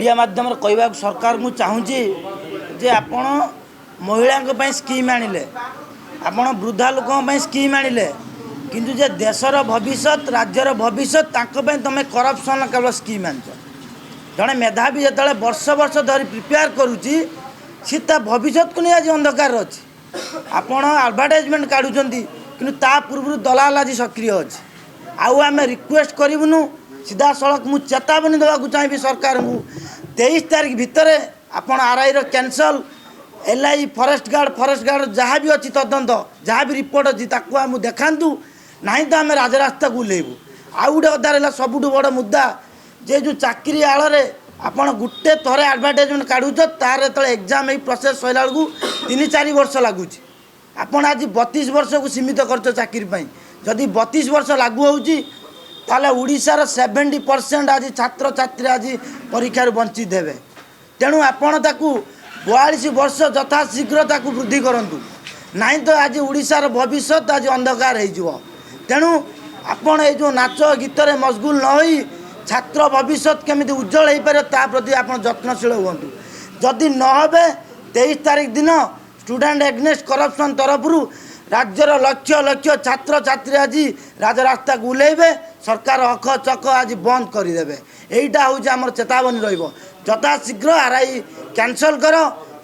Media माध्यम कहवा सरकार को चाहूँगी जे आपण महिला स्कीम आनिले आपण वृद्धा लोकों स्कीम आनिले किंतु जे देशर भविष्य राज्यर भविष्य तुम करप्शन केवल स्कीम आन जड़े मेधावी जो वर्ष वर्ष धरी प्रिपेयर करुच्ची सी भविष्य को नहीं आज अंधकार अच्छी आपण एडवर्टाइजमेंट काढ़ुं कि पूर्व दलाल आज सक्रिय अच्छी आउ आम रिक्वेस्ट करूँ सीधा सड़क मुझे चेतावनी देवाक चाहिए सरकार को 23 तारीख भितर आपण RI cancel LI forest guard जहाँ भी अच्छी तदंत जहाँ भी रिपोर्ट अच्छी ताकू देखातु ना तो आम राजरास्ता को उल्लेबू आउ गोटे कथा रहा सबुठ बड़ मुद्दा जे जो चाकरी आड़े आपण गोटे थरे एडवर्टाइजमेंट काढ़ुच तार जो एग्जाम यही प्रोसेस सैला बेलू 3-4 वर्ष लगुच आपण आज 32 वर्ष को सीमित कर चाकरी जदि 32 वर्ष लागू होची ताले उड़ीसार 70% आज छात्र छात्री आज परीक्षार वंचित हेबे तेणु आपण ताकू 42 वर्ष यथाशीघ्र ताकू वृद्धि करंतु नहीं तो आज उड़ीसार भविष्य आज अंधकार हो तेणु आपण ये जो नाच गीत रे मशगुल न होई छात्र भविष्य केमिति उज्जवल हो पारे ता प्रति आपण यत्नशील हुंतु जदि न होबे 23 तारीख दिन स्टूडेंट एग्नेस्ट करप्शन तरफ राज्यर लक्ष लक्ष छात्र छात्री आज राजरास्ता को उल्लेबे सरकार अख चक आज बंद करदे यहीटा हूँ आम चेतावनी रशीघ्र आरआई कैंसल कर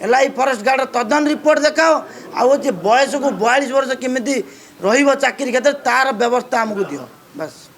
एलआई फॉरेस्ट गार्ड तदन रिपोर्ट देखाओ आउ बयस को 42 वर्ष केमी रही चाकरी क्षेत्र तार व्यवस्था आमको दियो बस।